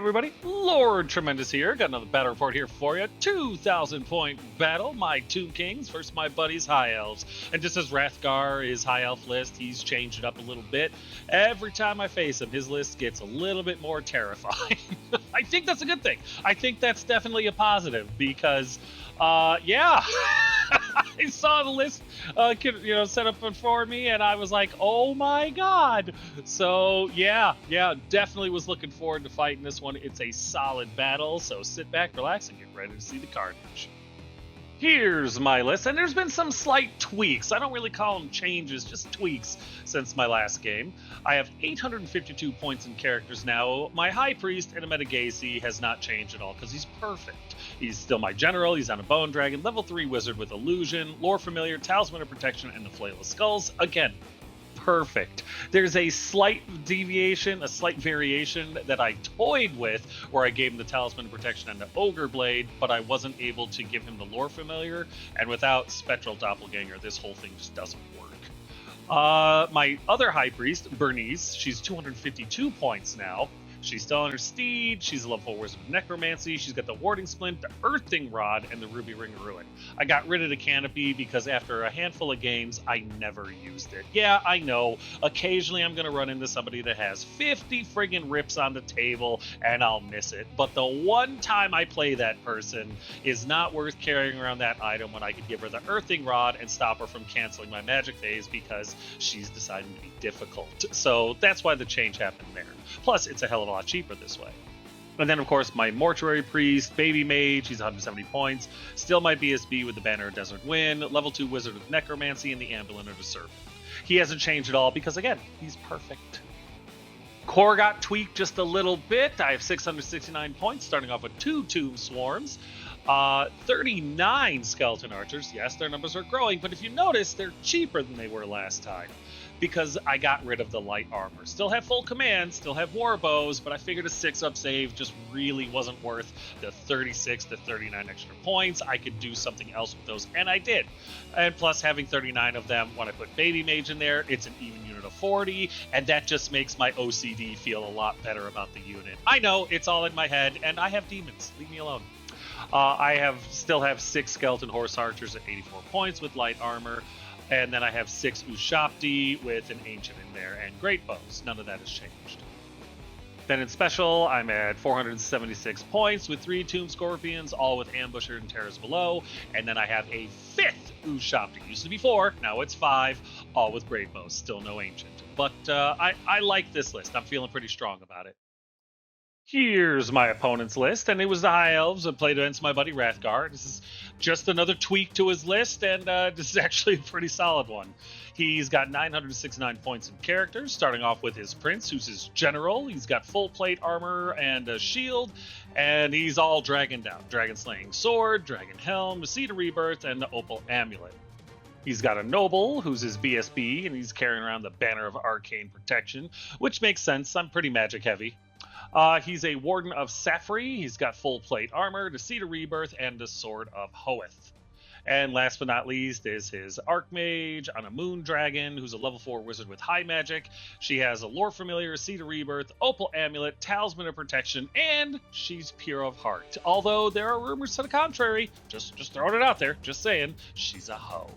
everybody, Lord Tremendous here. Got another battle report here for you. 2,000 point battle. My Tomb Kings versus my buddies High Elves. And just as Rathgar is High Elf list, he's changed it up a little bit. Every time I face him, his list gets a little bit more terrifying. I think that's a good thing. I think that's definitely a positive because, yeah. I saw the list, set up before me, and I was like, "Oh my god!" So yeah, definitely was looking forward to fighting this one. It's a solid battle, so sit back, relax, and get ready to see the carnage. Here's my list, and there's been some slight tweaks. I don't really call them changes, just tweaks since my last game. I have 852 points in characters now. My High Priest, Enemedagasi, has not changed at all because he's perfect. He's still my general, he's on a Bone Dragon, level 3 wizard with Illusion, Lore Familiar, Talisman of Protection, and the Flail of Skulls. Again, perfect. There's a slight deviation, a slight variation that I toyed with where I gave him the Talisman of Protection and the Ogre Blade, but I wasn't able to give him the Lore Familiar, and without Spectral Doppelganger, this whole thing just doesn't work. My other High Priest, Bernice, she's 252 points now. She's still on her steed, she's a level 4 Wizard of Necromancy, she's got the Warding Splint, the Earthing Rod, and the Ruby Ring of Ruin. I got rid of the Canopy because after a handful of games, I never used it. Yeah, I know, occasionally I'm going to run into somebody that has 50 friggin' rips on the table, and I'll miss it. But the one time I play that person is not worth carrying around that item when I could give her the Earthing Rod and stop her from canceling my magic phase because she's deciding to be difficult. So that's why the change happened there. Plus, it's a hell of a lot cheaper this way. And then, of course, my Mortuary Priest, Baby Mage, he's 170 points. Still my BSB with the Banner of Desert Wind, level 2 Wizard of Necromancy, and the Amulet of the Serpent. He hasn't changed at all because, again, he's perfect. Core got tweaked just a little bit. I have 669 points, starting off with 2 Tomb Swarms. 39 Skeleton Archers. Yes, their numbers are growing, but if you notice, they're cheaper than they were last time because I got rid of the light armor. Still have full command, still have war bows, but I figured a 6-up save just really wasn't worth the 36 to 39 extra points. I could do something else with those, and I did. And plus, having 39 of them, when I put Baby Mage in there, it's an even unit of 40, and that just makes my OCD feel a lot better about the unit. I know, it's all in my head, and I have demons. Leave me alone. I still have 6 Skeleton Horse Archers at 84 points with light armor, and then I have 6 Ushapti with an Ancient in there, and Great Bows. None of that has changed. Then in Special, I'm at 476 points with 3 Tomb Scorpions, all with Ambusher and Terrors Below, and then I have a 5th Ushapti. Used to be 4, now it's 5, all with Great Bows. Still no Ancient. But I like this list. I'm feeling pretty strong about it. Here's my opponent's list, and it was the High Elves that played against my buddy Rathgar. This is just another tweak to his list, and this is actually a pretty solid one. He's got 969 points in characters, starting off with his Prince, who's his general. He's got full plate armor and a shield, and he's all dragoned out. Dragon Slaying Sword, Dragon Helm, the Seed of Rebirth, and the Opal Amulet. He's got a Noble, who's his BSB, and he's carrying around the Banner of Arcane Protection, which makes sense. I'm pretty magic heavy. He's a Warden of Safri. He's got full plate armor, the Seed of Rebirth, and the Sword of Hoeth. And last but not least is his Archmage on a Moon Dragon, who's a level 4 wizard with high magic. She has a Lore Familiar, Seed of Rebirth, Opal Amulet, Talisman of Protection, and she's pure of heart. Although there are rumors to the contrary. Just throwing it out there. Just saying. She's a hoe.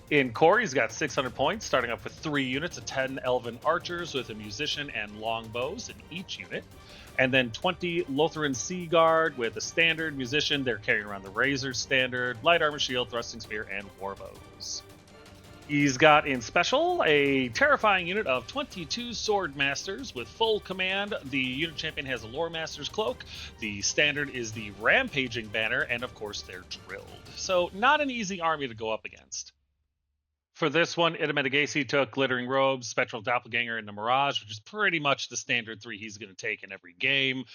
In core, he's got 600 points, starting off with 3 units of 10 Elven Archers with a Musician and Longbows in each unit. And then 20 Lothran Sea Guard with a Standard Musician. They're carrying around the Razor Standard, Light Armor Shield, Thrusting Spear, and Warbows. He's got in Special a terrifying unit of 22 Sword Masters with full command. The unit champion has a Lore Master's Cloak. The Standard is the Rampaging Banner, and of course they're drilled. So not an easy army to go up against. For this one, Enemedagasi took Glittering Robes, Spectral Doppelganger, and the Mirage, which is pretty much the standard 3 he's going to take in every game.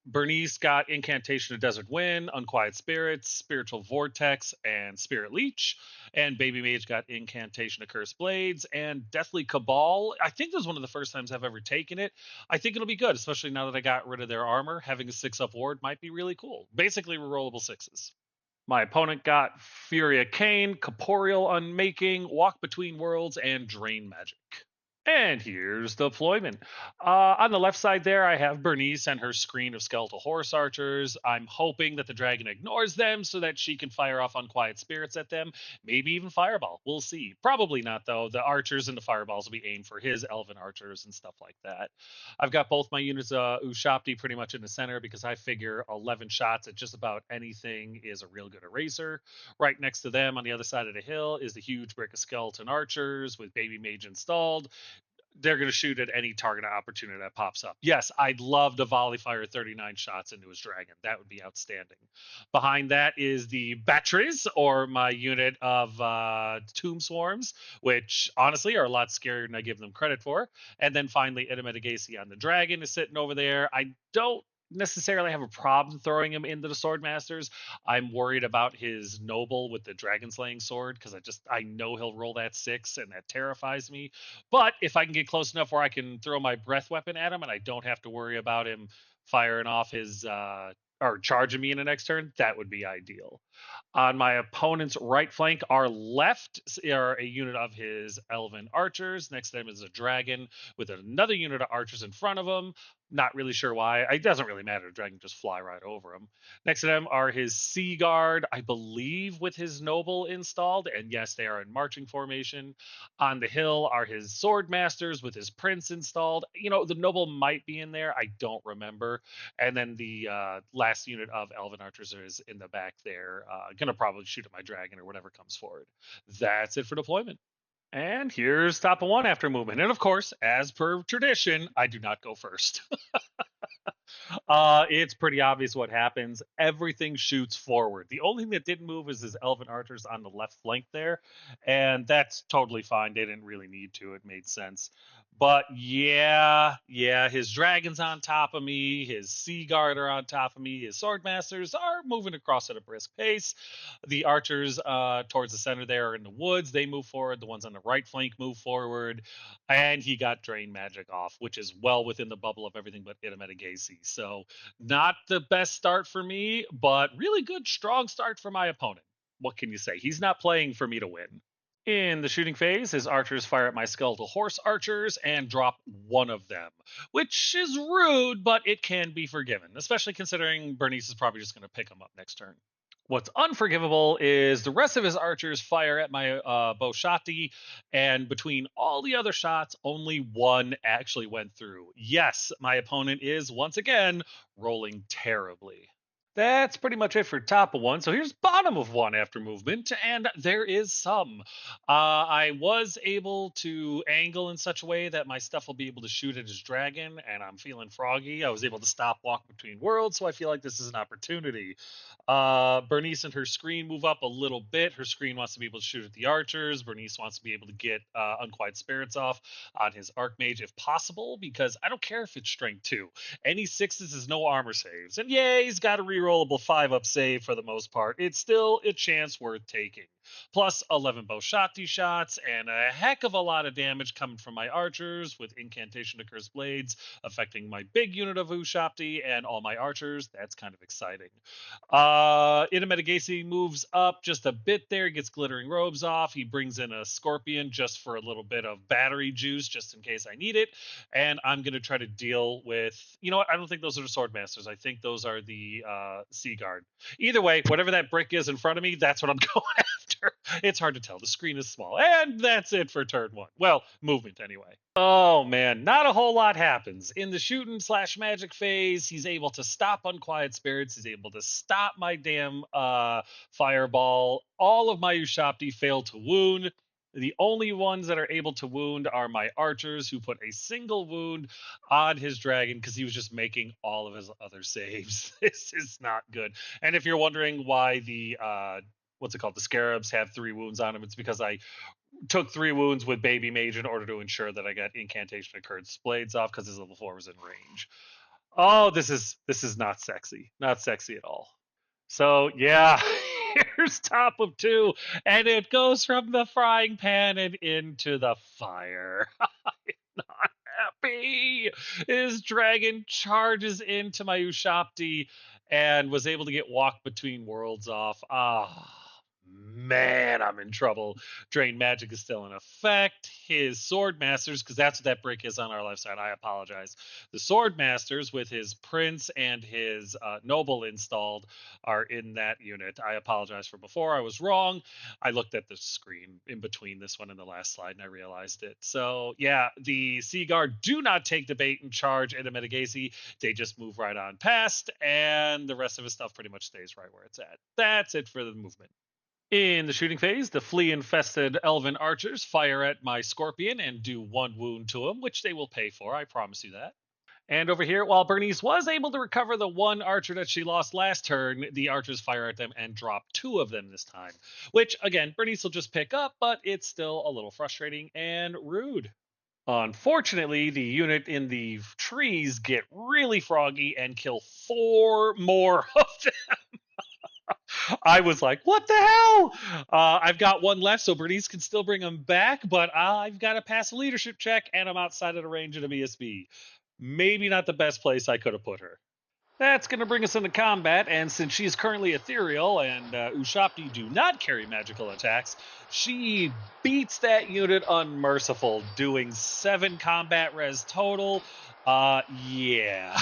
Bernice got Incantation of Desert Wind, Unquiet Spirits, Spiritual Vortex, and Spirit Leech. And Baby Mage got Incantation of Cursed Blades and Deathly Cabal. I think this is one of the first times I've ever taken it. I think it'll be good, especially now that I got rid of their armor. Having a 6-up ward might be really cool. Basically, rerollable 6s. My opponent got Fury of Cain, Corporeal Unmaking, Walk Between Worlds, and Drain Magic. And here's the deployment. On the left side there, I have Bernice and her screen of skeletal horse archers. I'm hoping that the dragon ignores them so that she can fire off unquiet spirits at them, maybe even fireball. We'll see. Probably not, though. The archers and the fireballs will be aimed for his elven archers and stuff like that. I've got both my units, Ushapti, pretty much in the center because I figure 11 shots at just about anything is a real good eraser. Right next to them on the other side of the hill is the huge brick of skeleton archers with baby mage installed. They're going to shoot at any target opportunity that pops up. Yes, I'd love to volley fire 39 shots into his dragon. That would be outstanding. Behind that is the Batteries, or my unit of Tomb Swarms, which honestly are a lot scarier than I give them credit for. And then finally, Edamedagasi on the dragon is sitting over there. I don't necessarily have a problem throwing him into the sword masters. I'm worried about his noble with the dragon slaying sword because I know he'll roll that 6 and that terrifies me. But if I can get close enough where I can throw my breath weapon at him and I don't have to worry about him firing off his or charging me in the next turn, that would be ideal. On my opponent's right flank, our left are a unit of his elven archers. Next to them is a dragon with another unit of archers in front of him. Not really sure why. It doesn't really matter. The dragon just fly right over him. Next to them are his sea guard, I believe, with his noble installed. And yes, they are in marching formation. On the hill are his sword masters with his prince installed. The noble might be in there. I don't remember. And then the last unit of elven archers is in the back there, gonna probably shoot at my dragon or whatever comes forward. That's it for deployment. And here's top of one after movement. And of course, as per tradition, I do not go first. It's pretty obvious what happens. Everything shoots forward. The only thing that didn't move is his elven archers on the left flank there, and that's totally fine. They didn't really need to. It made sense. But yeah, his dragons on top of me, his sea guard are on top of me, his sword masters are moving across at a brisk pace. The archers towards the center there are in the woods. They move forward. The ones on the right flank move forward, and he got drain magic off, which is well within the bubble of everything but Itametagasi. So not the best start for me, but really good, strong start for my opponent. What can you say? He's not playing for me to win. In the shooting phase, his archers fire at my skeletal horse archers and drop one of them, which is rude, but it can be forgiven, especially considering Bernice is probably just going to pick him up next turn. What's unforgivable is the rest of his archers fire at my Boshati, and between all the other shots, only one actually went through. Yes, my opponent is once again rolling terribly. That's pretty much it for top of one. So here's bottom of one after movement, and there is some. I was able to angle in such a way that my stuff will be able to shoot at his dragon, and I'm feeling froggy. I was able to stop walk between worlds, so I feel like this is an opportunity. Bernice and her screen move up a little bit. Her screen wants to be able to shoot at the archers. Bernice wants to be able to get unquiet spirits off on his archmage if possible, because I don't care if it's strength 2. Any 6s is no armor saves. And yeah, he's got a rerollable 5-up save for the most part. It's still a chance worth taking. Plus 11 Boshati shots and a heck of a lot of damage coming from my archers with Incantation to Curse Blades affecting my big unit of Ushapti and all my archers. That's kind of exciting. Inametagasi moves up just a bit there, gets Glittering Robes off. He brings in a Scorpion just for a little bit of battery juice, just in case I need it. And I'm going to try to deal with, you know what? I don't think those are the Sword Masters. I think those are the Sea Guard. Either way, whatever that brick is in front of me, that's what I'm going after. It's hard to tell. The screen is small. And that's it for turn one. Well, movement anyway. Oh man, not a whole lot happens. In the shooting slash magic phase, he's able to stop unquiet spirits. He's able to stop my damn fireball. All of my Ushapti fail to wound. The only ones that are able to wound are my archers, who put a single wound on his dragon because he was just making all of his other saves. This is not good. And if you're wondering why the what's it called? The scarabs have 3 wounds on them. It's because I took 3 wounds with Baby Mage in order to ensure that I got Incantation of Curse Blades off because his level 4 was in range. Oh, this is not sexy. Not sexy at all. So yeah, here's top of 2, and it goes from the frying pan and into the fire. Not happy. His dragon charges into my Ushapti and was able to get Walk Between Worlds off. Ah, man, I'm in trouble. Drain magic is still in effect. His sword masters, because that's what that brick is on our left side. I apologize. The sword masters with his prince and his noble installed are in that unit. I apologize for before. I was wrong. I looked at the screen in between this one and the last slide and I realized it. So yeah, the Sea Guard do not take the bait and charge into Metigasi. They just move right on past, and the rest of his stuff pretty much stays right where it's at. That's it for the movement. In the shooting phase, the flea infested elven archers fire at my scorpion and do 1 wound to him, which they will pay for, I promise you that. And over here, while Bernice was able to recover the one archer that she lost last turn, the archers fire at them and drop 2 of them this time. Which, again, Bernice will just pick up, but it's still a little frustrating and rude. Unfortunately, the unit in the trees get really froggy and kill 4 more of them. I was like, what the hell? I've got one left, so Bernice can still bring him back, but I've got to pass a leadership check, and I'm outside of the range of the BSB. Maybe not the best place I could have put her. That's going to bring us into combat, and since she's currently ethereal and Ushapti do not carry magical attacks, she beats that unit unmerciful, doing 7 combat res total. Yeah.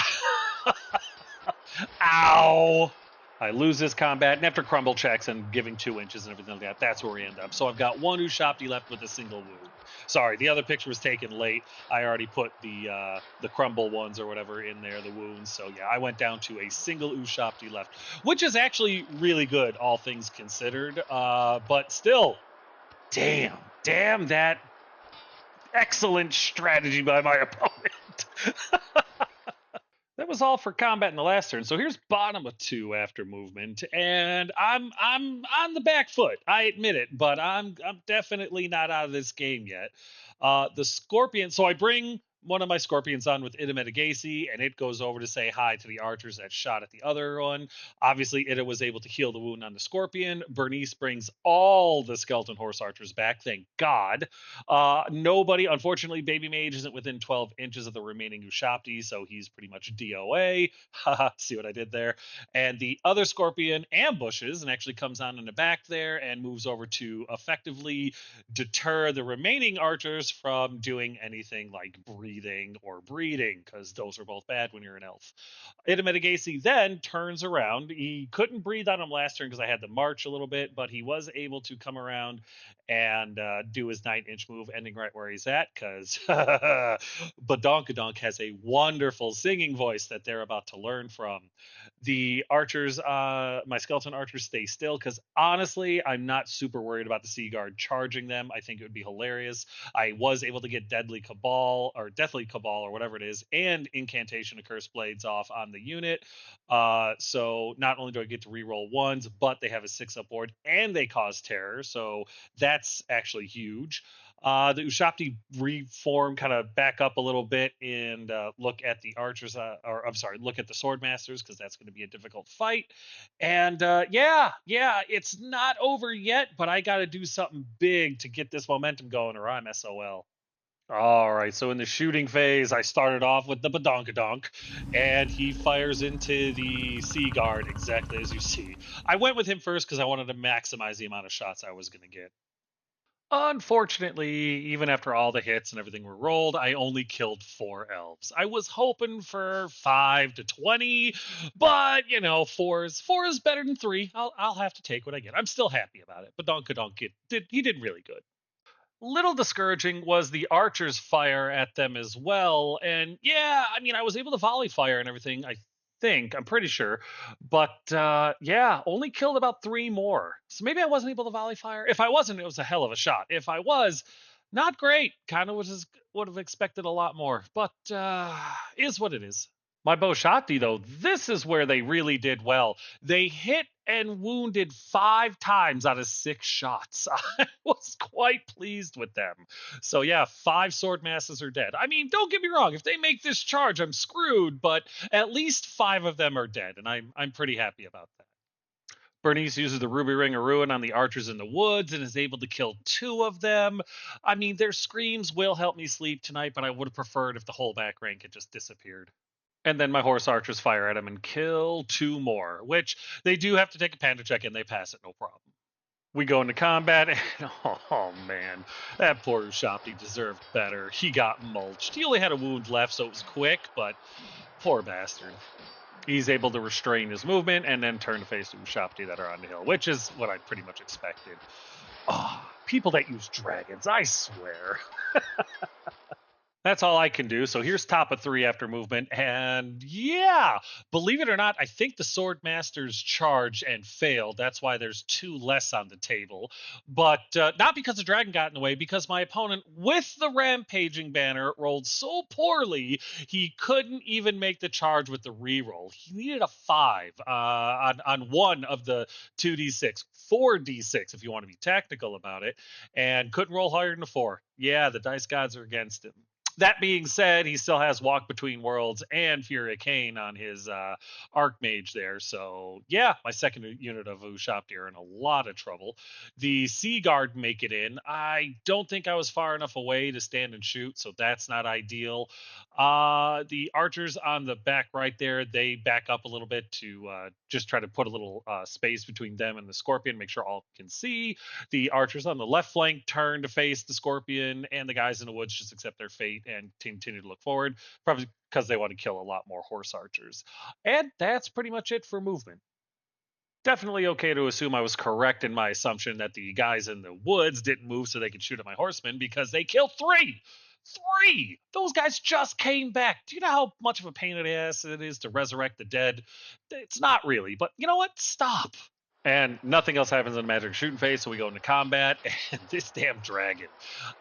Ow! I lose this combat, and after crumble checks and giving 2 inches and everything like that, that's where we end up. So I've got 1 Ushapti left with a single wound. Sorry, the other picture was taken late. I already put the crumble ones or whatever in there, the wounds. So yeah, I went down to a single Ushapti left, which is actually really good, all things considered. But still, damn that excellent strategy by my opponent. That was all for combat in the last turn. So here's bottom of 2 after movement, and I'm on the back foot. I admit it, but I'm definitely not out of this game yet. The scorpion. So I bring one of my scorpions on with Ida Metigasi, and it goes over to say hi to the archers that shot at the other one. Obviously, Ida was able to heal the wound on the scorpion. Bernice brings all the skeleton horse archers back. Thank God. Nobody, unfortunately, Baby Mage isn't within 12 inches of the remaining Ushapti, so he's pretty much DOA. Haha, see what I did there? And the other Scorpion ambushes and actually comes on in the back there and moves over to effectively deter the remaining archers from doing anything like breathing or breeding, because those are both bad when you're an elf. Itametigasi then turns around. He couldn't breathe on him last turn because I had to march a little bit, but he was able to come around and do his 9-inch move, ending right where he's at, because Badonkadonk has a wonderful singing voice that they're about to learn from. The archers, my skeleton archers, stay still, because honestly, I'm not super worried about the Sea Guard charging them. I think it would be hilarious. I was able to get Deathly Cabal, or whatever it is, and Incantation of Curse Blades off on the unit. So not only do I get to reroll ones, but they have a 6-up board, and they cause terror, so that's actually huge. The Ushapti reform, kind of back up a little bit and look at the archers, or I'm sorry, look at the sword masters, because that's going to be a difficult fight. And yeah, it's not over yet, but I got to do something big to get this momentum going, or I'm SOL. All right, so in the shooting phase, I started off with the Badonkadonk, and he fires into the Sea Guard exactly as you see. I went with him first because I wanted to maximize the amount of shots I was going to get. Unfortunately, even after all the hits and everything were rolled, I only killed 4 elves. I was hoping for 5 to 20, but 4 is better than 3. I'll have to take what I get. I'm still happy about it. But Donkadonk did really good. Little discouraging was the archers' fire at them as well. And yeah, I mean, I was able to volley fire and everything, I'm pretty sure. But yeah, only killed about 3 more. So maybe I wasn't able to volley fire. If I wasn't, it was a hell of a shot. If I was, not great. Kind of would have expected a lot more. But is what it is. My Boshati, though, this is where they really did well. They hit and wounded 5 times out of 6 shots. I was quite pleased with them. So yeah, 5 sword masters are dead. I mean, don't get me wrong. If they make this charge, I'm screwed. But at least 5 of them are dead, and I'm pretty happy about that. Bernice uses the Ruby Ring of Ruin on the archers in the woods and is able to kill 2 of them. I mean, their screams will help me sleep tonight, but I would have preferred if the whole back rank had just disappeared. And then my horse archers fire at him and kill 2 more, which they do have to take a panda check and they pass it no problem. We go into combat, and oh man, that poor Ushopti deserved better. He got mulched. He only had a wound left, so it was quick, but poor bastard. He's able to restrain his movement and then turn to face the Ushopti that are on the hill, which is what I pretty much expected. Oh, people that use dragons, I swear. That's all I can do. So here's top of three after movement. And yeah, believe it or not, I think the Sword Masters charged and failed. That's why there's two less on the table. But not because the dragon got in the way, because my opponent with the rampaging banner rolled so poorly, he couldn't even make the charge with the reroll. He needed a 5 on one of the 2d6, 4d6 if you want to be technical about it, and couldn't roll higher than a 4. Yeah, the dice gods are against him. That being said, he still has Walk Between Worlds and Fury of Cain on his Archmage there. So, yeah, my second unit of Ushopti are in a lot of trouble. The Sea Guard make it in. I don't think I was far enough away to stand and shoot, so that's not ideal. The archers on the back right there, they back up a little bit to just try to put a little space between them and the Scorpion, make sure all can see. The archers on the left flank turn to face the Scorpion, and the guys in the woods just accept their fate and continue to look forward, probably because they want to kill a lot more horse archers. And that's pretty much it for movement. Definitely okay to assume I was correct in my assumption that the guys in the woods didn't move so they could shoot at my horsemen, because they killed three. Three! Those guys just came back. Do you know how much of a pain in the ass it is to resurrect the dead? It's not really, but you know what? Stop. And nothing else happens in the magic shooting phase, so we go into combat. And this damn dragon,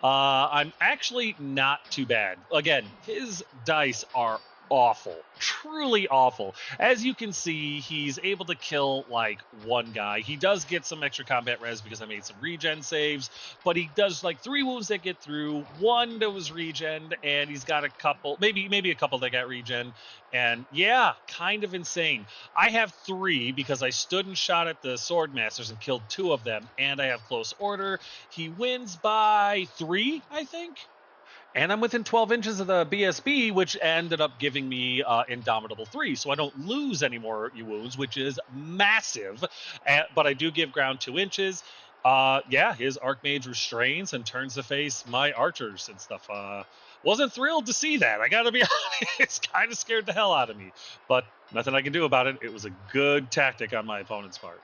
I'm actually not too bad. Again, his dice are awful, truly awful. As you can see, he's able to kill like one guy. He does get some extra combat res because I made some regen saves, but he does like 3 wounds that get through, one that was regen, and he's got a couple, maybe a couple that got regen. And yeah, kind of insane. I have 3 because I stood and shot at the Sword Masters and killed 2 of them, and I have close order. He wins by 3, I think. And I'm within 12 inches of the BSB, which ended up giving me Indomitable 3. So I don't lose any more wounds, which is massive. But I do give ground 2 inches. Yeah, his Archmage restrains and turns to face my archers and stuff. Wasn't thrilled to see that. I gotta be honest. Kind of scared the hell out of me. But nothing I can do about it. It was a good tactic on my opponent's part.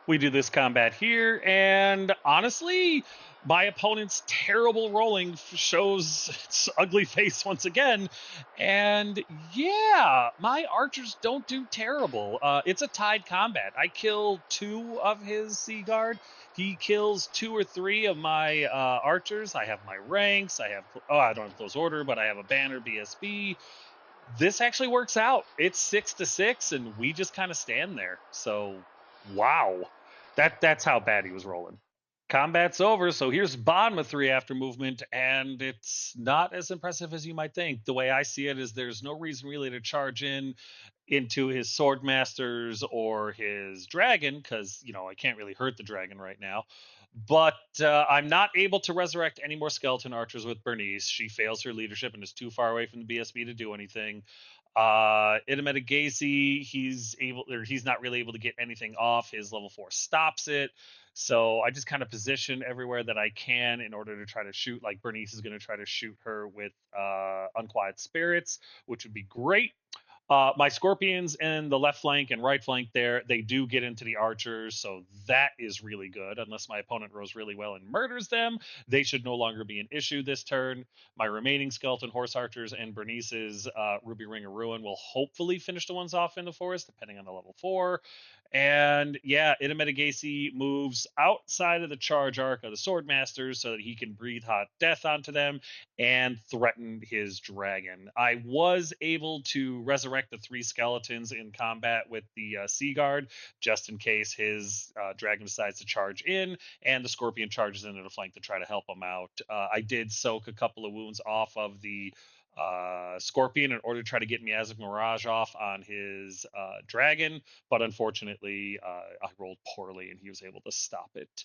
We do this combat here, and honestly, my opponent's terrible rolling shows its ugly face once again. And yeah, my archers don't do terrible. It's a tied combat. I kill 2 of his Sea Guard. He kills 2 or 3 of my archers. I have my ranks. I don't have close order, but I have a banner BSB. This actually works out. It's 6-6, and we just kind of stand there. So, wow, that's how bad he was rolling. Combat's over, so here's bottom of 3 after movement, and it's not as impressive as you might think. The way I see it is there's no reason really to charge into his sword masters or his dragon, because I can't really hurt the dragon right now. But I'm not able to resurrect any more skeleton archers with Bernice. She fails her leadership and is too far away from the BSB to do anything. Itameta he's not really able to get anything off. His level 4 stops it. So I just kind of position everywhere that I can in order to try to shoot. Like Bernice is going to try to shoot her with Unquiet Spirits, which would be great. My Scorpions in the left flank and right flank there, they do get into the archers, so that is really good. Unless my opponent rolls really well and murders them, they should no longer be an issue this turn. My remaining skeleton horse archers and Bernice's Ruby Ring of Ruin will hopefully finish the ones off in the forest, depending on the level 4. And yeah, Itametigasi moves outside of the charge arc of the Sword Masters so that he can breathe hot death onto them and threaten his dragon. I was able to resurrect the 3 skeletons in combat with the Sea Guard, just in case his dragon decides to charge in, and the Scorpion charges into the flank to try to help him out. I did soak a couple of wounds off of the Scorpion in order to try to get Miasmic Mirage off on his dragon, but unfortunately I rolled poorly and he was able to stop it.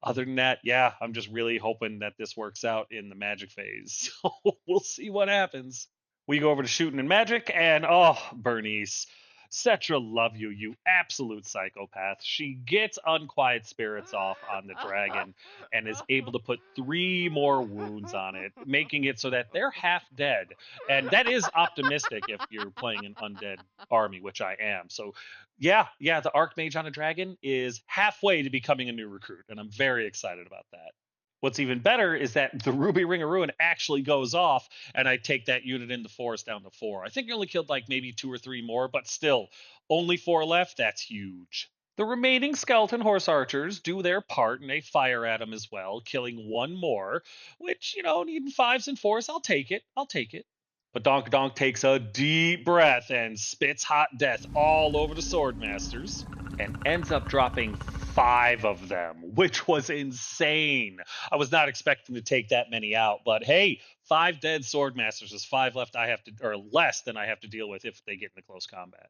Other than that, yeah, I'm just really hoping that this works out in the magic phase. So we'll see what happens. We go over to shooting and magic, and oh, Bernice. Cetra, love you, you absolute psychopath. She gets Unquiet Spirits off on the dragon and is able to put 3 more wounds on it, making it so that they're half dead. And that is optimistic if you're playing an undead army, which I am. So, yeah, the Archmage on a dragon is halfway to becoming a new recruit, and I'm very excited about that. What's even better is that the Ruby Ring of Ruin actually goes off, and I take that unit in the forest down to 4. I think I only killed like maybe 2 or 3 more, but still, only 4 left. That's huge. The remaining skeleton horse archers do their part and they fire at him as well, killing 1 more, which, needing 5s and 4s, I'll take it. I'll take it. But Donk Donk takes a deep breath and spits hot death all over the Swordmasters and ends up dropping 5 of them, which was insane. I was not expecting to take that many out, but hey, 5 dead Swordmasters is 5 left I have to, or less than I have to deal with if they get into close combat.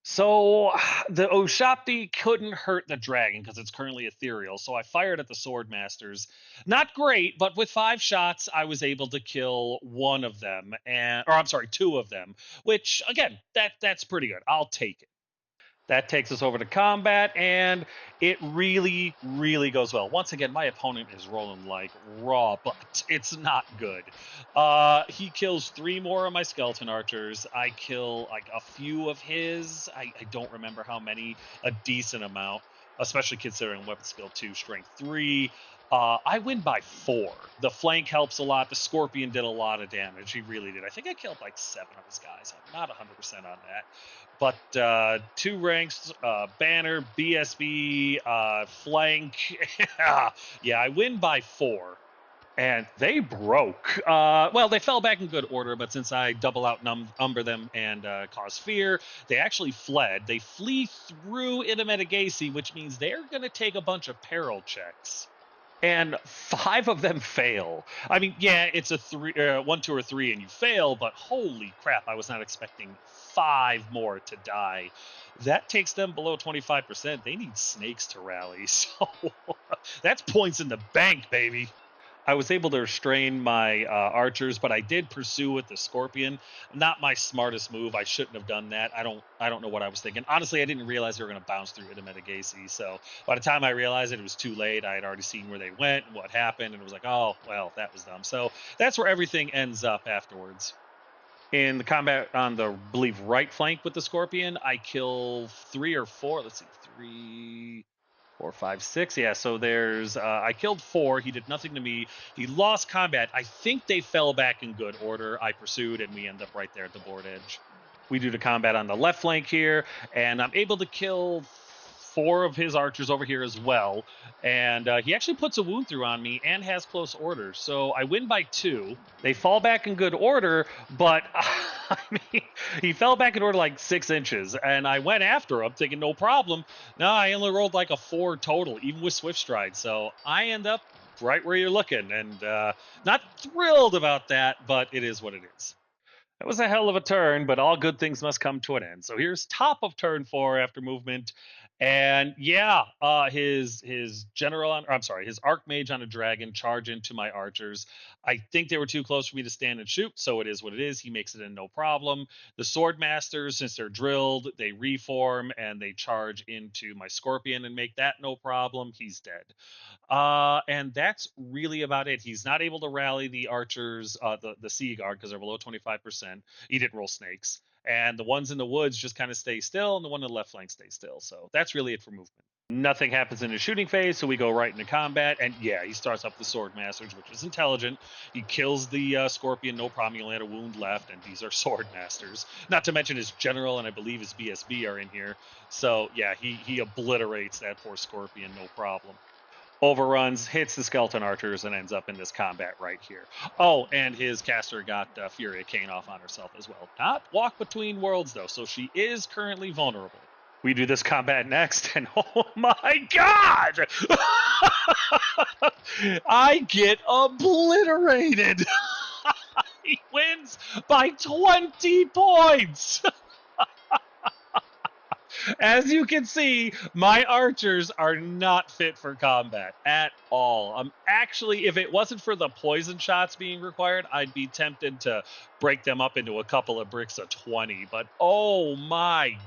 So the Oshapti couldn't hurt the dragon because it's currently ethereal. So I fired at the Swordmasters. Not great, but with 5 shots, I was able to kill 1 of them, or I'm sorry, 2 of them. Which again, that's pretty good. I'll take it. That takes us over to combat, and it really, really goes well. Once again, my opponent is rolling like raw, but it's not good. He kills 3 more of my skeleton archers. I kill like a few of his. I don't remember how many, a decent amount, especially considering weapon skill 2, strength 3. I win by 4. The flank helps a lot. The Scorpion did a lot of damage. He really did. I think I killed like 7 of his guys. I'm not 100% on that. But 2 ranks, banner, BSB, flank. Yeah, I win by 4. And they broke. Well, they fell back in good order, but since I double outnumber them and cause fear, they actually fled. They flee through Itamedagasi, which means they're going to take a bunch of peril checks. And 5 of them fail. I mean, yeah, it's a 1, 2, or 3, and you fail. But holy crap, I was not expecting 5 more to die. That takes them below 25%. They need snakes to rally, so that's points in the bank, baby. I was able to restrain my archers, but I did pursue with the Scorpion. Not my smartest move. I shouldn't have done that. I don't know what I was thinking. Honestly, I didn't realize they were going to bounce through Itamedagasi. So by the time I realized it was too late. I had already seen where they went and what happened, and it was like, oh well, that was dumb. So that's where everything ends up afterwards. In the combat on the, I believe, right flank with the Scorpion, I kill 3 or 4. Let's see, 3, 4, 5, 6. Yeah, so there's I killed 4. He did nothing to me. He lost combat. I think they fell back in good order. I pursued, and we end up right there at the board edge. We do the combat on the left flank here, and I'm able to kill 4 of his archers over here as well. And he actually puts a wound through on me and has close order. So I win by 2. They fall back in good order, but I mean, he fell back in order like 6 inches. And I went after him thinking no problem. No, I only rolled like a 4 total, even with Swift Stride. So I end up right where you're looking. And not thrilled about that, but it is what it is. That was a hell of a turn, but all good things must come to an end. So here's top of turn 4 after movement. And yeah, his general on, or I'm sorry, his archmage on a dragon charge into my archers. I think they were too close for me to stand and shoot, so it is what it is. He makes it in no problem. The sword masters, since they're drilled, they reform and they charge into my scorpion and make that no problem. He's dead. And that's really about it. He's not able to rally the archers, the sea guard, because they're below 25%. He didn't roll snakes. And the ones in the woods just kind of stay still, and the one in the left flank stays still. So that's really it for movement. Nothing happens in the shooting phase, so we go right into combat. And yeah, he starts up the sword masters, which is intelligent. He kills the scorpion, no problem. He only had a wound left, and these are sword masters. Not to mention his general and I believe his BSB are in here. So yeah, he obliterates that poor scorpion, no problem. Overruns, hits the skeleton archers, and ends up in this combat right here. Oh, and his caster got Fury of Cain off on herself as well. Not Walk Between Worlds, though, so she is currently vulnerable. We do this combat next, and oh my god! I get obliterated! He wins by 20 points! As you can see, my archers are not fit for combat at all. Actually, if it wasn't for the poison shots being required, I'd be tempted to break them up into a couple of bricks of 20. But oh my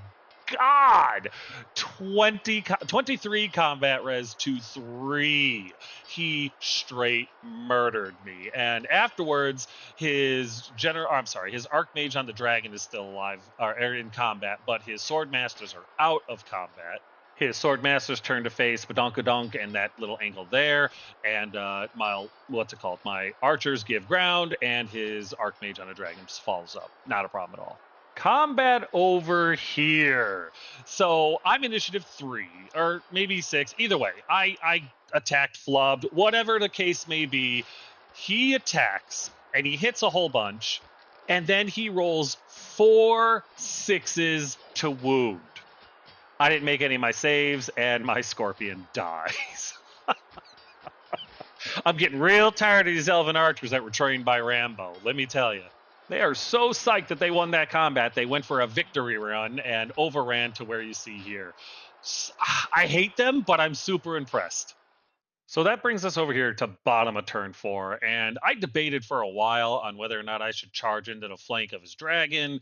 God, 23 combat res to 3. He straight murdered me. And afterwards, his archmage on the dragon is still alive, or in combat, but his sword masters are out of combat. His sword masters turn to face Badonkadonk and that little angle there, and my archers give ground, and his archmage on a dragon just falls up. Not a problem at all. Combat over here. So I'm initiative 3, or maybe 6. Either way, I attacked, flubbed, whatever the case may be. He attacks and he hits a whole bunch, and then he rolls 4 6s to wound. I didn't make any of my saves, and my scorpion dies. I'm getting real tired of these elven archers that were trained by Rambo, let me tell you. They are so psyched that they won that combat. They went for a victory run and overran to where you see here. I hate them, but I'm super impressed. So that brings us over here to bottom of turn 4, and I debated for a while on whether or not I should charge into the flank of his dragon.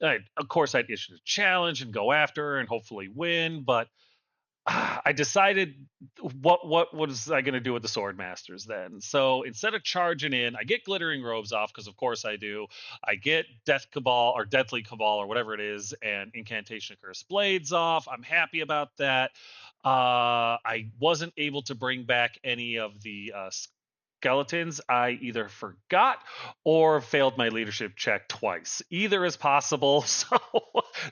Of course, I'd issue a challenge and go after her and hopefully win, but I decided what was I going to do with the sword masters then. So instead of charging in, I get glittering robes off because of course I do. I get death cabal or deathly cabal or whatever it is, and incantation of curse blades off. I'm happy about that. I wasn't able to bring back any of the skeletons. I either forgot or failed my leadership check twice. Either is possible, so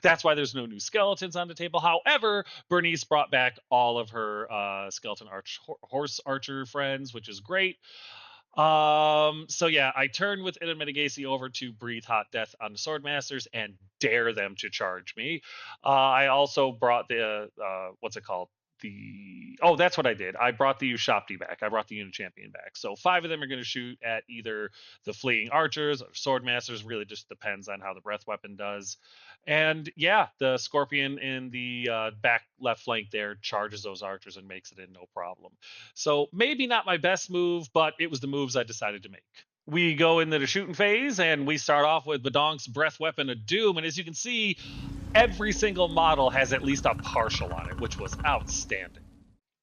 that's why there's no new skeletons on the table. However, Bernice brought back all of her skeleton horse archer friends, which is great. So yeah, I turn with Ida Medigasi over to breathe hot death on the swordmasters and dare them to charge me. I also brought the what's it called? That's what I did. I brought the Ushapti back. I brought the Unit Champion back. So 5 of them are going to shoot at either the fleeing archers or swordmasters. Really, just depends on how the breath weapon does. And yeah, the Scorpion in the back left flank there charges those archers and makes it in no problem. So maybe not my best move, but it was the moves I decided to make. We go into the shooting phase, and we start off with Badonk's breath weapon of doom. And as you can see, every single model has at least a partial on it, which was outstanding.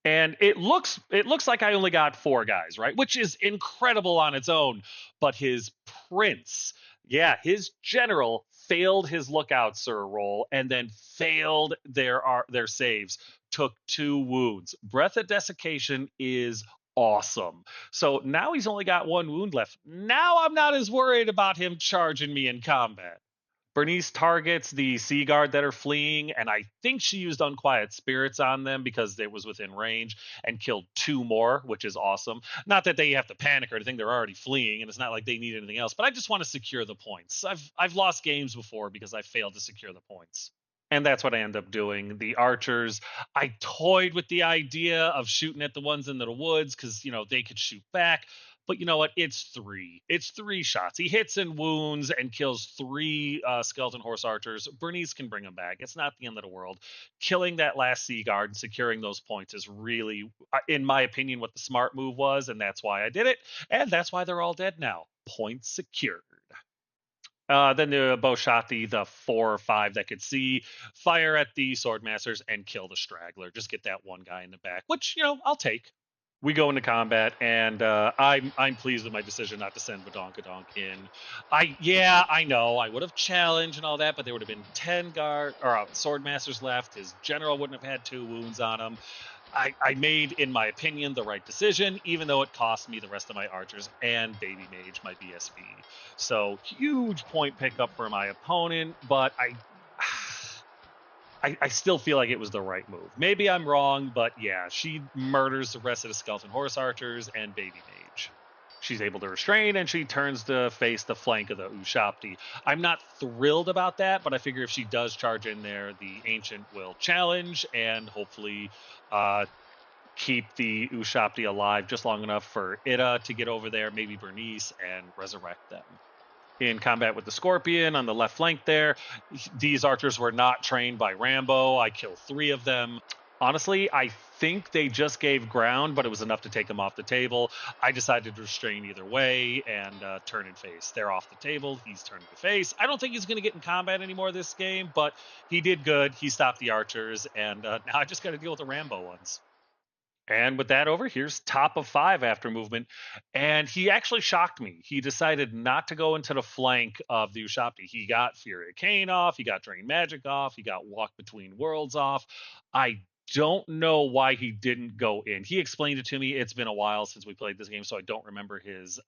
And it looks like I only got 4 guys, right? Which is incredible on its own. But his prince, yeah, his general failed his lookout sir roll and then failed their saves. Took 2 wounds. Breath of desiccation is awesome. So now he's only got 1 wound left. Now I'm not as worried about him charging me in combat. Bernice targets the Sea Guard that are fleeing, and I think she used Unquiet Spirits on them because it was within range and killed 2 more, which is awesome. Not that they have to panic or anything; they're already fleeing, and it's not like they need anything else. But I just want to secure the points. I've lost games before because I failed to secure the points. And that's what I end up doing. The archers, I toyed with the idea of shooting at the ones in the woods because, they could shoot back. But you know what? It's 3. It's 3 shots. He hits and wounds and kills 3 skeleton horse archers. Bernice can bring him back. It's not the end of the world. Killing that last sea guard and securing those points is really, in my opinion, what the smart move was. And that's why I did it. And that's why they're all dead now. Points secured. Then the Boshati, the 4 or 5 that could see, fire at the swordmasters and kill the straggler. Just get that one guy in the back, which I'll take. We go into combat, and I'm pleased with my decision not to send Badonkadonk in. I know I would have challenged and all that, but there would have been 10 swordmasters left. His general wouldn't have had 2 wounds on him. I made, in my opinion, the right decision, even though it cost me the rest of my archers and Baby Mage, my BSB. So huge point pickup for my opponent, but I still feel like it was the right move. Maybe I'm wrong, but yeah, she murders the rest of the skeleton horse archers and Baby Mage. She's able to restrain, and she turns to face the flank of the Ushapti. I'm not thrilled about that, but I figure if she does charge in there, the Ancient will challenge and hopefully keep the Ushapti alive just long enough for Ida to get over there, maybe Bernice, and resurrect them. in combat with the Scorpion on the left flank there. These archers were not trained by Rambo. I killed 3 of them. Honestly, I think they just gave ground, but it was enough to take them off the table. I decided to restrain either way and turn and face. They're off the table. He's turning to face. I don't think he's going to get in combat anymore this game, but he did good. He stopped the archers, and now I just got to deal with the Rambo ones. And with that over, here's top of 5 after movement. And he actually shocked me. He decided not to go into the flank of the Ushabti. He got Fury of Cain off, he got Drain Magic off, he got Walk Between Worlds off. I don't know why he didn't go in. He explained it to me. It's been a while since we played this game, so I don't remember his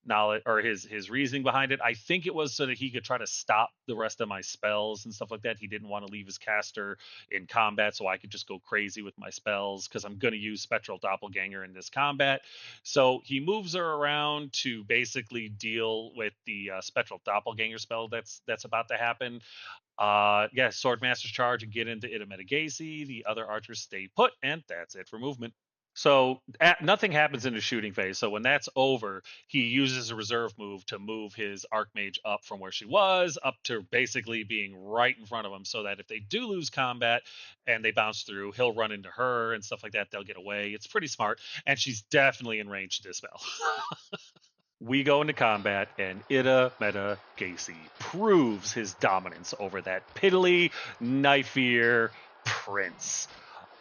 knowledge or his reasoning behind it. I think it was so that he could try to stop the rest of my spells and stuff like that. He didn't want to leave his caster in combat so I could just go crazy with my spells because I'm going to use Spectral Doppelganger in this combat. So he moves her around to basically deal with the Spectral Doppelganger spell that's about to happen. Yeah, Swordmaster's charge and get into Ida Metagasi. The other archers stay put, and that's it for movement. So nothing happens in the shooting phase. So when that's over, he uses a reserve move to move his Archmage up from where she was up to basically being right in front of him, so that if they do lose combat and they bounce through, he'll run into her and stuff like that. They'll get away. It's pretty smart, and she's definitely in range to dispel. We go into combat, and Ida Meta Gacy proves his dominance over that piddly, knife-ear prince.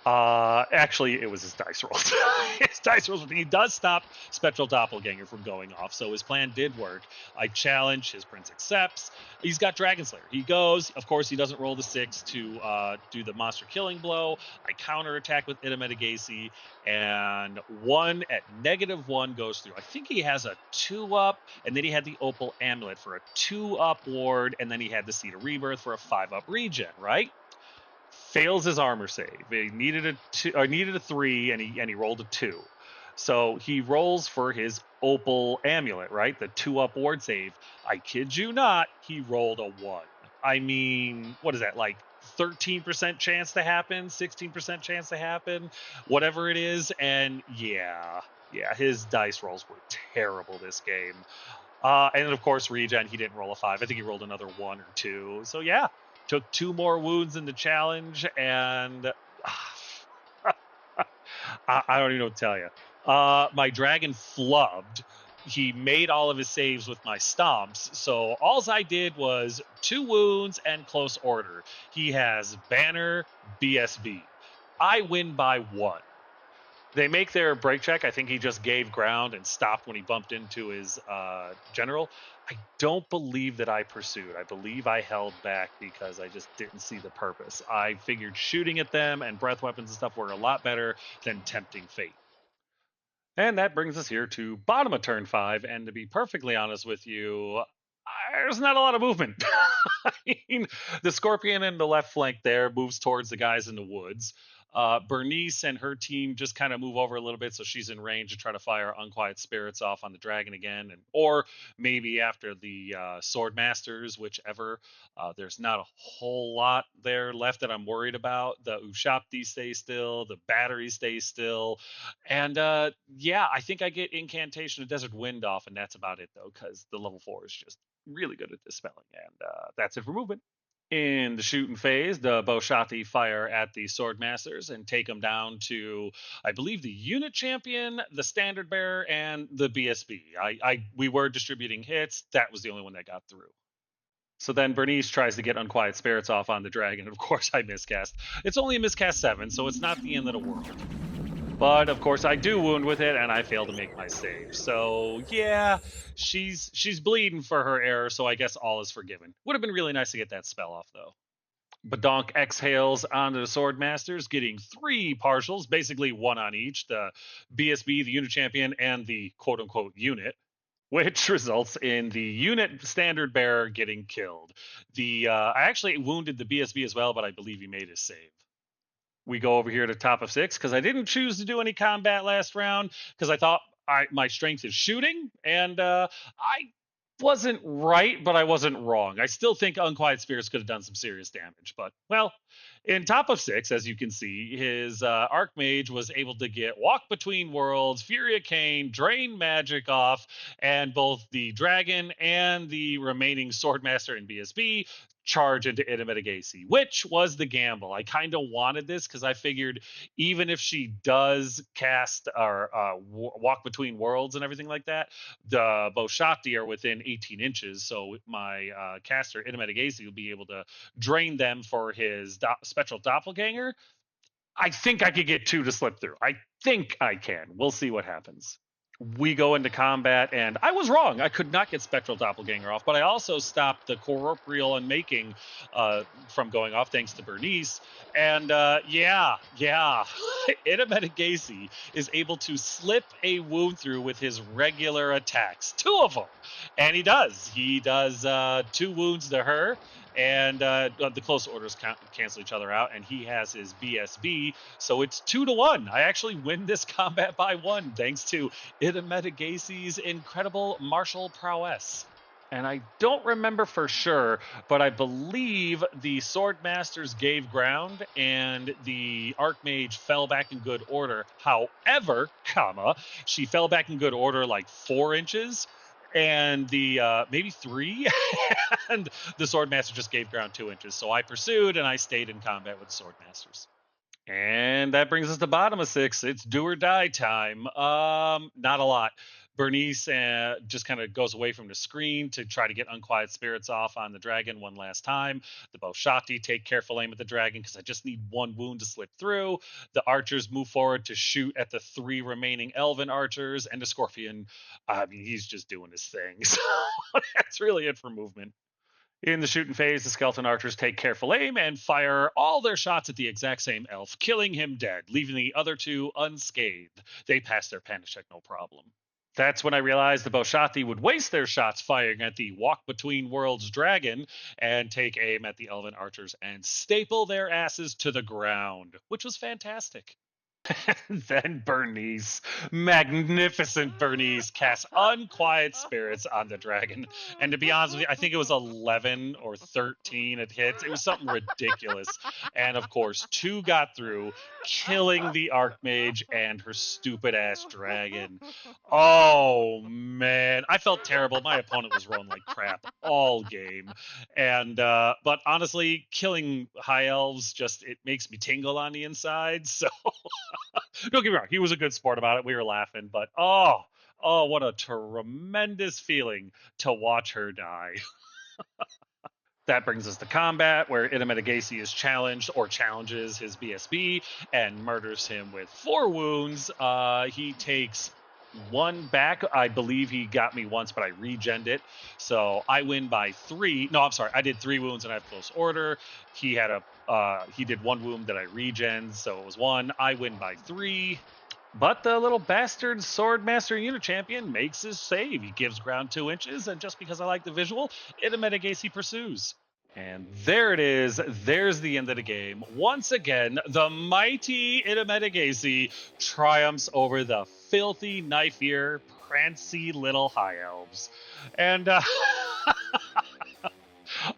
Actually, it was his dice rolls. His dice rolls. He does stop Spectral Doppelganger from going off, so his plan did work. I challenge. His prince accepts. He's got Dragon Slayer. He goes. Of course, he doesn't roll the 6 to do the monster killing blow. I counterattack with Ida Metagasi, and 1 at -1 goes through. I think he has a 2-up, and then he had the Opal Amulet for a 2-up ward, and then he had the Seed of Rebirth for a 5-up regen, right? Fails his armor save. He needed a 2, or needed a 3, and he rolled a 2. So he rolls for his Opal Amulet, right? The 2-up ward save. I kid you not, he rolled a 1. I mean, what is that, like 13% chance to happen, 16% chance to happen, whatever it is? And yeah, his dice rolls were terrible this game. And then, of course, regen, he didn't roll a 5. I think he rolled another 1 or 2. So yeah, took 2 more wounds in the challenge, and I don't even know what to tell you. My dragon flubbed. He made all of his saves with my stomps, so all I did was 2 wounds and close order. He has banner, BSB. I win by 1. They make their break check. I think he just gave ground and stopped when he bumped into his general. I don't believe that I pursued. I believe I held back because I just didn't see the purpose. I figured shooting at them and breath weapons and stuff were a lot better than tempting fate. And that brings us here to bottom of turn 5. And to be perfectly honest with you, there's not a lot of movement. I mean, the Scorpion in the left flank there moves towards the guys in the woods. Bernice and her team just kind of move over a little bit, so she's in range to try to fire Unquiet Spirits off on the dragon again, or maybe after the Sword Masters, whichever. There's not a whole lot there left that I'm worried about. The Ushabti stay still, the battery stays still, and yeah, I think I get Incantation of Desert Wind off, and that's about it though, because the level 4 is just really good at dispelling, and that's it for movement. In the shooting phase, the Boshati fire at the Sword Masters and take them down to, I believe, the unit champion, the standard bearer, and the BSB. We were distributing hits. That was the only one that got through. So then Bernice tries to get Unquiet Spirits off on the dragon. Of course, I miscast. It's only a miscast 7, so it's not the end of the world. But of course, I do wound with it, and I fail to make my save. So yeah, she's bleeding for her error. So I guess all is forgiven. Would have been really nice to get that spell off, though. Badonk exhales onto the Sword Masters, getting 3 partials, basically 1 on each: the BSB, the unit champion, and the quote-unquote unit, which results in the unit standard bearer getting killed. I actually wounded the BSB as well, but I believe he made his save. We go over here to top of 6 because I didn't choose to do any combat last round because I thought my strength is shooting, and I wasn't right, but I wasn't wrong. I still think Unquiet Spirits could have done some serious damage. But, well, in top of six, as you can see, his Archmage was able to get Walk Between Worlds, Fury of Cain, Drain Magic off, and both the Dragon and the remaining Swordmaster and BSB charge into Itamedagacy, which was the gamble. I kind of wanted this because I figured even if she does cast or walk between worlds and everything like that, the Boshati are within 18 inches. So my caster, Itamedagacy, will be able to drain them for his spectral doppelganger. I think I could get two to slip through. I think I can. We'll see what happens. We go into combat, and I was wrong. I could not get Spectral Doppelganger off, but I also stopped the Corporeal Unmaking from going off thanks to Bernice. And yeah, Itamedagacy is able to slip a wound through with his regular attacks. Two of them. And he does. He does two wounds to her, and the close orders cancel each other out, and he has his BSB, so it's 2-1. I actually win this combat by one thanks to Itamedagacy's incredible martial prowess. And I don't remember for sure, but I believe the Swordmasters gave ground and the Archmage fell back in good order. However, she fell back in good order like 4 inches, and the maybe 3, and the Swordmaster just gave ground 2 inches. So I pursued and I stayed in combat with the Swordmasters. And that brings us to bottom of 6. It's do or die time. Not a lot. Bernice just kind of goes away from the screen to try to get Unquiet Spirits off on the dragon one last time. The Boshati take careful aim at the dragon because I just need one wound to slip through. The archers move forward to shoot at the 3 remaining elven archers, and the scorpion, he's just doing his thing. So that's really it for movement. In the shooting phase, the skeleton archers take careful aim and fire all their shots at the exact same elf, killing him dead, leaving the other 2 unscathed. They pass their panic check no problem. That's when I realized the Boshati would waste their shots firing at the Walk Between Worlds dragon and take aim at the elven archers and staple their asses to the ground, which was fantastic. Then Bernice, magnificent Bernice, casts Unquiet Spirits on the dragon. And to be honest with you, I think it was 11 or 13 it hits. It was something ridiculous. And of course, 2 got through, killing the Archmage and her stupid ass dragon. Oh man, I felt terrible. My opponent was rolling like crap all game. And but honestly, killing high elves just it makes me tingle on the inside. So don't get me wrong, he was a good sport about it. We were laughing, but what a tremendous feeling to watch her die. That brings us to combat, where Itamedagacy is challenged or challenges his BSB and murders him with 4 wounds. He takes 1 back. I believe he got me once, but I regened it. So I win by 3. No, I'm sorry. I did 3 wounds and I have close order. He had he did 1 wound that I regen, so it was 1. I win by 3. But the little bastard Swordmaster Unit Champion makes his save. He gives ground 2 inches, and just because I like the visual, Itamedagacy pursues. And there it is. There's the end of the game. Once again, the mighty Itamedagacy triumphs over the filthy, knife-ear, prancy little high elves. And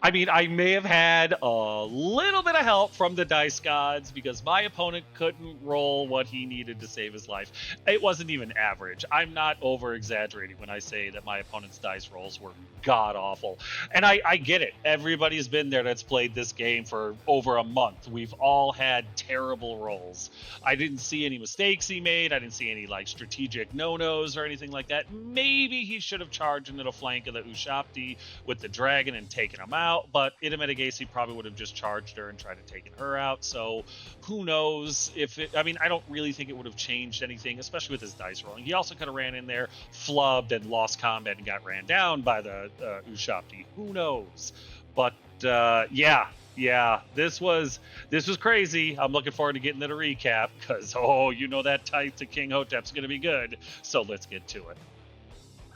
I mean, I may have had a little bit of help from the dice gods because my opponent couldn't roll what he needed to save his life. It wasn't even average. I'm not over exaggerating when I say that my opponent's dice rolls were god awful. And I get it. Everybody's been there that's played this game for over a month. We've all had terrible rolls. I didn't see any mistakes he made. I didn't see any like strategic no-nos or anything like that. Maybe he should have charged into the flank of the Ushapti with the dragon and taken him out, but Itamedagacy probably would have just charged her and tried to take her out. So who knows if it, I mean, I don't really think it would have changed anything, especially with his dice rolling. He also could have ran in there, flubbed, and lost combat and got ran down by the Ushapti. Who knows? But yeah, this was crazy. I'm looking forward to getting to the recap because that Tithe to King Hotep's going to be good. So let's get to it.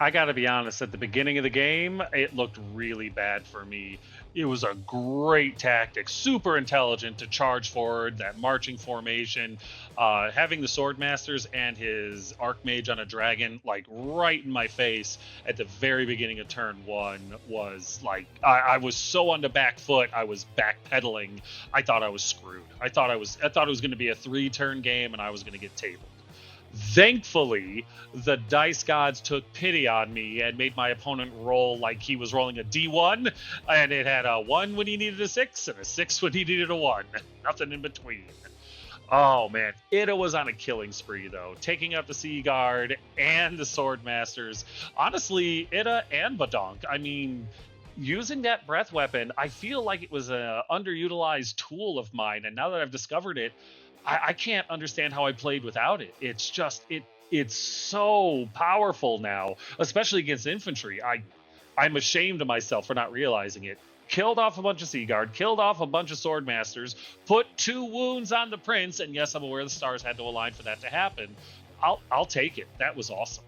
I got to be honest, at the beginning of the game, it looked really bad for me. It was a great tactic, super intelligent to charge forward, that marching formation, having the sword masters and his archmage on a dragon like right in my face at the very beginning of turn one was like I was so on the back foot, I was backpedaling. I thought I was screwed. I thought it was going to be a 3-turn game and I was going to get tabled. Thankfully, the dice gods took pity on me and made my opponent roll like he was rolling a D1, and it had a 1 when he needed a 6 and a 6 when he needed a 1. Nothing in between. Oh man, Ida was on a killing spree though, taking out the Sea Guard and the Sword Masters. Honestly, Ida and Badonk. I mean, using that breath weapon, I feel like it was a underutilized tool of mine, and now that I've discovered it, I can't understand how I played without it. It's just it's so powerful now, especially against infantry. I'm ashamed of myself for not realizing it. Killed off a bunch of Sea Guard, killed off a bunch of Sword Masters, put 2 wounds on the Prince, and yes, I'm aware the stars had to align for that to happen. I'll take it. That was awesome.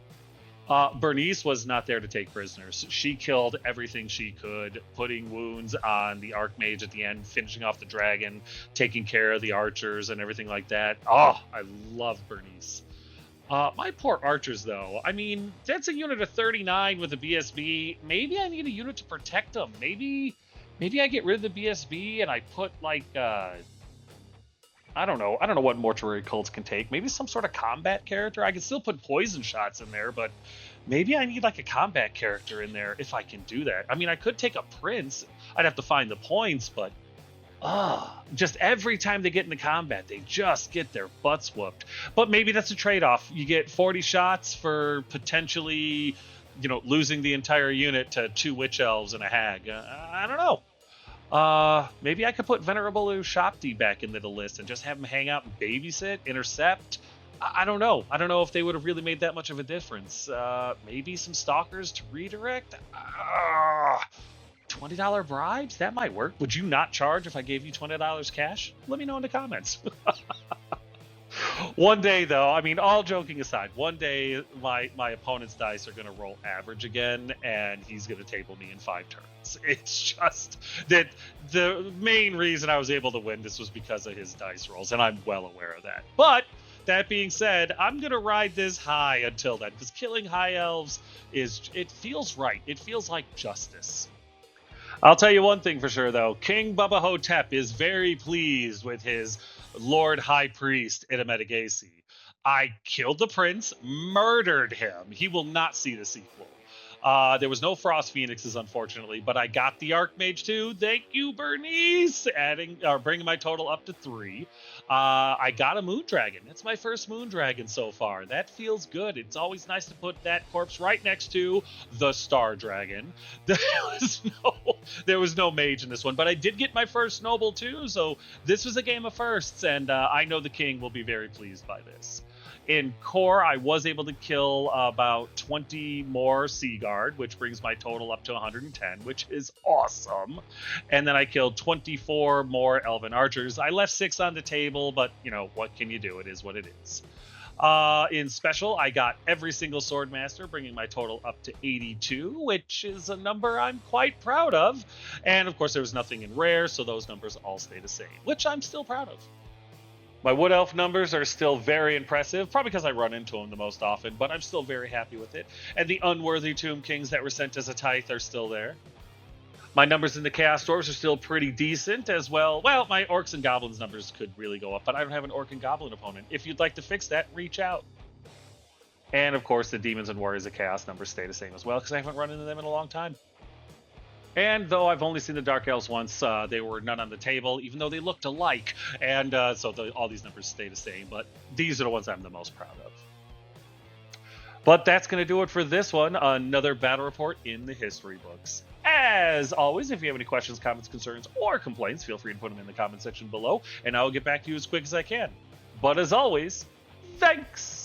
Bernice was not there to take prisoners. She killed everything she could, putting wounds on the Archmage at the end, finishing off the dragon, taking care of the archers and everything like that. Oh, I love Bernice. My poor archers, though. I mean, that's a unit of 39 with a BSB. Maybe I need a unit to protect them. Maybe I get rid of the BSB and I put, like, I don't know what mortuary cults can take. Maybe some sort of combat character. I can still put poison shots in there, but maybe I need like a combat character in there if I can do that. I mean, I could take a prince. I'd have to find the points, but just every time they get into combat, they just get their butts whooped. But maybe that's a trade-off. You get 40 shots for potentially, losing the entire unit to 2 witch elves and a hag. I don't know. Maybe I could put Venerable Ushapti back into the list and just have him hang out and babysit, intercept. I don't know. I don't know if they would have really made that much of a difference. Maybe some stalkers to redirect. $20 bribes? That might work. Would you not charge if I gave you $20 cash? Let me know in the comments. One day, though, I mean, all joking aside, one day my opponent's dice are going to roll average again, and he's going to table me in 5 turns. It's just that the main reason I was able to win this was because of his dice rolls, and I'm well aware of that. But that being said, I'm going to ride this high until then, because killing high elves it feels right. It feels like justice. I'll tell you one thing for sure, though. King Bubba Hotep is very pleased with his Lord High Priest Idametigasi. I killed the prince, murdered him. He will not see the sequel. There was no Frost Phoenixes, unfortunately, but I got the Archmage too. Thank you, Bernice. Bringing my total up to 3. I got a Moon Dragon. That's my first Moon Dragon so far. That feels good. It's always nice to put that corpse right next to the Star Dragon. There was no mage in this one, but I did get my first noble too. So this was a game of firsts, and I know the king will be very pleased by this. In core, I was able to kill about 20 more Sea Guard, which brings my total up to 110, which is awesome. And then I killed 24 more Elven Archers. I left 6 on the table, but, what can you do? It is what it is. In Special, I got every single Swordmaster, bringing my total up to 82, which is a number I'm quite proud of. And, of course, there was nothing in Rare, so those numbers all stay the same, which I'm still proud of. My Wood Elf numbers are still very impressive, probably because I run into them the most often, but I'm still very happy with it. And the unworthy Tomb Kings that were sent as a tithe are still there. My numbers in the Chaos Dwarves are still pretty decent as well. Well, my Orcs and Goblins numbers could really go up, but I don't have an Orc and Goblin opponent. If you'd like to fix that, reach out. And, of course, the Demons and Warriors of Chaos numbers stay the same as well, because I haven't run into them in a long time. And though I've only seen the Dark Elves once, they were none on the table, even though they looked alike. And so all these numbers stay the same, but these are the ones I'm the most proud of. But that's going to do it for this one. Another battle report in the history books. As always, if you have any questions, comments, concerns, or complaints, feel free to put them in the comment section below, and I will get back to you as quick as I can. But as always, thanks!